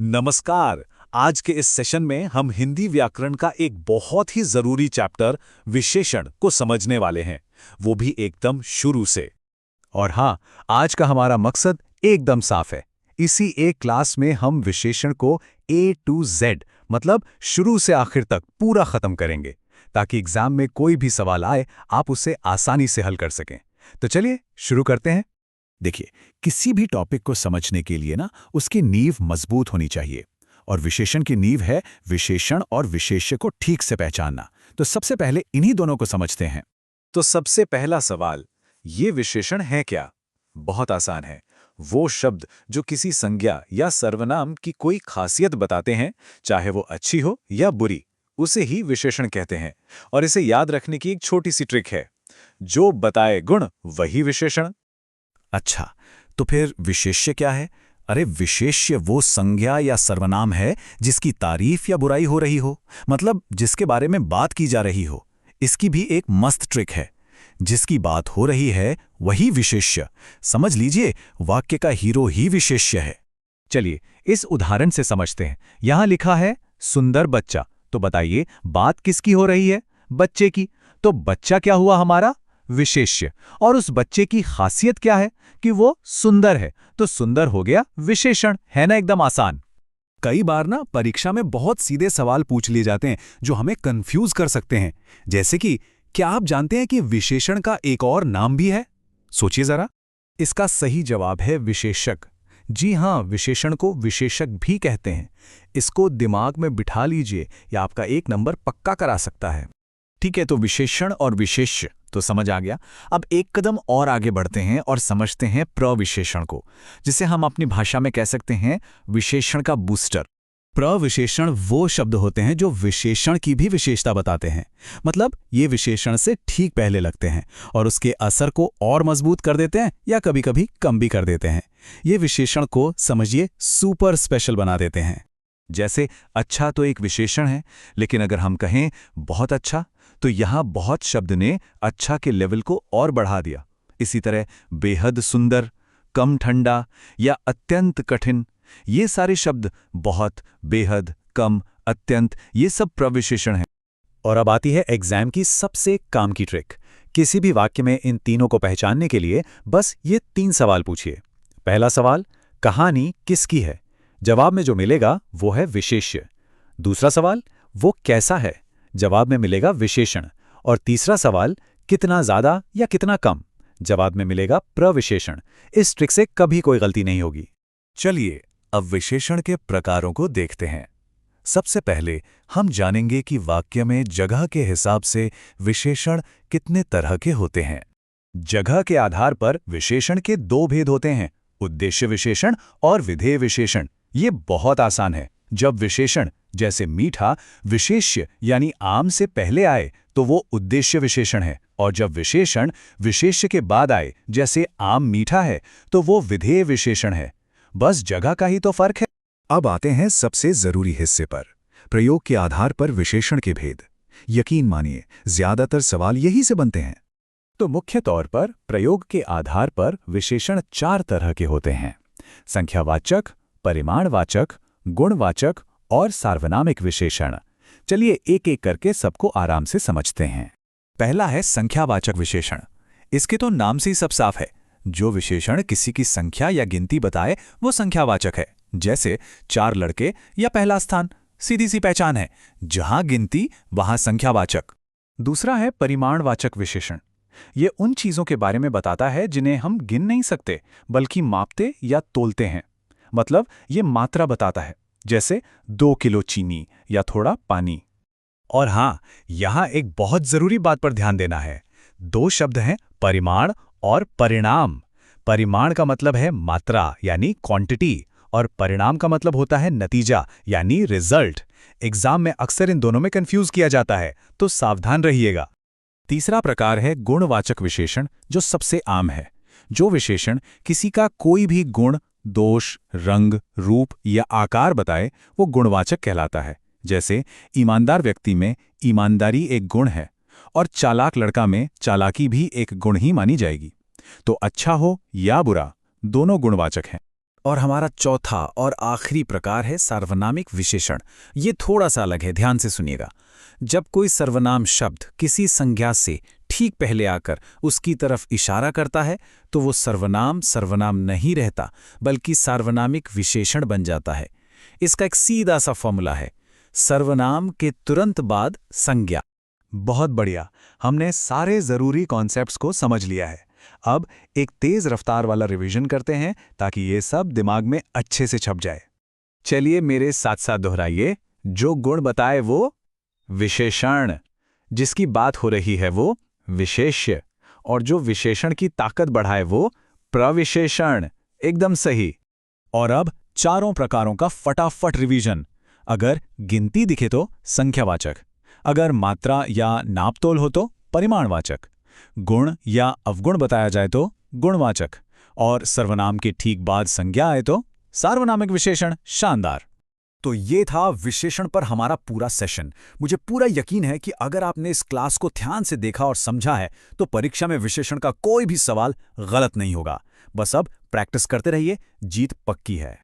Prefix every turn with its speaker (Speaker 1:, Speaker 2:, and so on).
Speaker 1: नमस्कार। आज के इस सेशन में हम हिंदी व्याकरण का एक बहुत ही जरूरी चैप्टर विशेषण को समझने वाले हैं, वो भी एकदम शुरू से। और हाँ, आज का हमारा मकसद एकदम साफ है। इसी एक क्लास में हम विशेषण को A to Z मतलब शुरू से आखिर तक पूरा खत्म करेंगे, ताकि एग्जाम में कोई भी सवाल आए आप उसे आसानी से हल कर सकें। तो चलिए शुरू करते हैं। देखिए, किसी भी टॉपिक को समझने के लिए ना उसकी नींव मजबूत होनी चाहिए, और विशेषण की नींव है विशेषण और विशेष्य को ठीक से पहचानना। तो सबसे पहले इन्हीं दोनों को समझते हैं। तो सबसे पहला सवाल, ये विशेषण है क्या? बहुत आसान है। वो शब्द जो किसी संज्ञा या सर्वनाम की कोई खासियत बताते हैं, चाहे वो अच्छी हो या बुरी, उसे ही विशेषण कहते हैं। और इसे याद रखने की एक छोटी सी ट्रिक है, जो बताए गुण वही विशेषण। अच्छा, तो फिर विशेष्य क्या है? अरे, विशेष्य वो संज्ञा या सर्वनाम है जिसकी तारीफ या बुराई हो रही हो, मतलब जिसके बारे में बात की जा रही हो। इसकी भी एक मस्त ट्रिक है। जिसकी बात हो रही है वही विशेष्य। समझ लीजिए, वाक्य का हीरो ही विशेष्य है। चलिए इस उदाहरण से समझते हैं। यहां लिखा है सुंदर बच्चा, तो बताइए बात किसकी हो रही है? बच्चे की। तो बच्चा क्या हुआ हमारा? विशेष्य। और उस बच्चे की खासियत क्या है? कि वो सुंदर है, तो सुंदर हो गया विशेषण। है ना एकदम आसान। कई बार ना परीक्षा में बहुत सीधे सवाल पूछ लिए जाते हैं जो हमें कंफ्यूज कर सकते हैं। जैसे कि क्या आप जानते हैं कि विशेषण का एक और नाम भी है? सोचिए जरा। इसका सही जवाब है विशेषक। जी हाँ, विशेषण को विशेषक भी कहते हैं। इसको दिमाग में बिठा लीजिए, या आपका एक नंबर पक्का करा सकता है। ठीक है, तो विशेषण और विशेष्य तो समझ आ गया। अब एक कदम और आगे बढ़ते हैं और समझते हैं प्रविशेषण को, जिसे हम अपनी भाषा में कह सकते हैं विशेषण का बूस्टर। प्रविशेषण वो शब्द होते हैं जो विशेषण की भी विशेषता बताते हैं, मतलब ये विशेषण से ठीक पहले लगते हैं और उसके असर को और मजबूत कर देते हैं या कभी-कभी कम भी कर देते हैं। ये विशेषण को समझिए सुपर स्पेशल बना देते हैं। जैसे अच्छा तो एक विशेषण है, लेकिन अगर हम कहें बहुत अच्छा, तो यहां बहुत शब्द ने अच्छा के लेवल को और बढ़ा दिया। इसी तरह बेहद सुंदर, कम ठंडा या अत्यंत कठिन, ये सारे शब्द बहुत, बेहद, कम, अत्यंत, ये सब प्रविशेषण हैं। और अब आती है एग्जाम की सबसे काम की ट्रिक। किसी भी वाक्य में इन तीनों को पहचानने के लिए बस ये 3 सवाल पूछिए। पहला सवाल, कहानी किसकी है? जवाब में जो मिलेगा वो है विशेष्य। दूसरा सवाल, वो कैसा है? जवाब में मिलेगा विशेषण। और तीसरा सवाल, कितना ज्यादा या कितना कम? जवाब में मिलेगा प्रविशेषण। इस ट्रिक से कभी कोई गलती नहीं होगी। चलिए अब विशेषण के प्रकारों को देखते हैं। सबसे पहले हम जानेंगे कि वाक्य में जगह के हिसाब से विशेषण कितने तरह के होते हैं। जगह के आधार पर विशेषण के 2 भेद होते हैं, उद्देश्य विशेषण और विधेय विशेषण। ये बहुत आसान है। जब विशेषण जैसे मीठा विशेष्य यानी आम से पहले आए तो वो उद्देश्य विशेषण है, और जब विशेषण विशेष्य के बाद आए जैसे आम मीठा है तो वो विधेय विशेषण है। बस जगह का ही तो फर्क है। अब आते हैं सबसे जरूरी हिस्से पर, प्रयोग के आधार पर विशेषण के भेद। यकीन मानिए, ज्यादातर सवाल यही से बनते हैं। तो मुख्य तौर पर प्रयोग के आधार पर विशेषण 4 तरह के होते हैं: संख्यावाचक, परिमाणवाचक, गुणवाचक और सार्वनामिक विशेषण। चलिए एक एक करके सबको आराम से समझते हैं। पहला है संख्यावाचक विशेषण। इसके तो नाम से ही सब साफ है। जो विशेषण किसी की संख्या या गिनती बताए वो संख्यावाचक है। जैसे 4 लड़के या पहला स्थान, सीधी सी पहचान है। जहां गिनती वहां संख्यावाचक। दूसरा है परिमाणवाचक विशेषण। ये उन चीजों के बारे में बताता है जिन्हें हम गिन नहीं सकते, बल्कि मापते या तोलते हैं। मतलब ये मात्रा बताता है, जैसे 2 किलो चीनी या थोड़ा पानी। और हां, यहां एक बहुत जरूरी बात पर ध्यान देना है। 2 शब्द हैं, परिमाण और परिणाम। परिमाण का मतलब है मात्रा यानी क्वांटिटी, और परिणाम का मतलब होता है नतीजा यानी रिजल्ट। एग्जाम में अक्सर इन दोनों में कंफ्यूज किया जाता है, तो सावधान रहिएगा। तीसरा प्रकार है गुणवाचक विशेषण, जो सबसे आम है। जो विशेषण किसी का कोई भी गुण, दोष, रंग, रूप या आकार बताए वो गुणवाचक कहलाता है। जैसे ईमानदार व्यक्ति में ईमानदारी एक गुण है, और चालाक लड़का में चालाकी भी एक गुण ही मानी जाएगी। तो अच्छा हो या बुरा, दोनों गुणवाचक हैं।
Speaker 2: और हमारा चौथा और आखिरी प्रकार है सार्वनामिक विशेषण। ये थोड़ा सा अलग है, ध्यान से सुनिएगा। जब कोई सर्वनाम शब्द किसी संज्ञा से ठीक पहले आकर उसकी तरफ इशारा करता है तो वो सर्वनाम सर्वनाम नहीं रहता, बल्कि सार्वनामिक विशेषण बन जाता है। इसका एक सीधा सा फॉर्मूला है, सर्वनाम के तुरंत बाद संज्ञा।
Speaker 1: बहुत बढ़िया, हमने सारे जरूरी कॉन्सेप्ट्स को समझ लिया है। अब एक तेज रफ्तार वाला रिवीजन करते हैं ताकि ये सब दिमाग में अच्छे से छप जाए। चलिए मेरे साथ साथ दोहराइए। जो गुण बताए वो विशेषण, जिसकी बात हो रही है वो विशेष्य, और जो विशेषण की ताकत बढ़ाए वो प्रविशेषण। एकदम सही। और अब चारों प्रकारों का फटाफट रिवीजन। अगर गिनती दिखे तो संख्यावाचक, अगर मात्रा या नापतोल हो तो परिमाणवाचक, गुण या अवगुण बताया जाए तो गुणवाचक, और सर्वनाम के ठीक बाद संज्ञा आए तो सार्वनामिक विशेषण। शानदार। तो ये था विशेषण पर हमारा पूरा सेशन। मुझे पूरा यकीन है कि अगर आपने इस क्लास को ध्यान से देखा और समझा है तो परीक्षा में विशेषण का कोई भी सवाल गलत नहीं होगा। बस अब प्रैक्टिस करते रहिए, जीत पक्की है।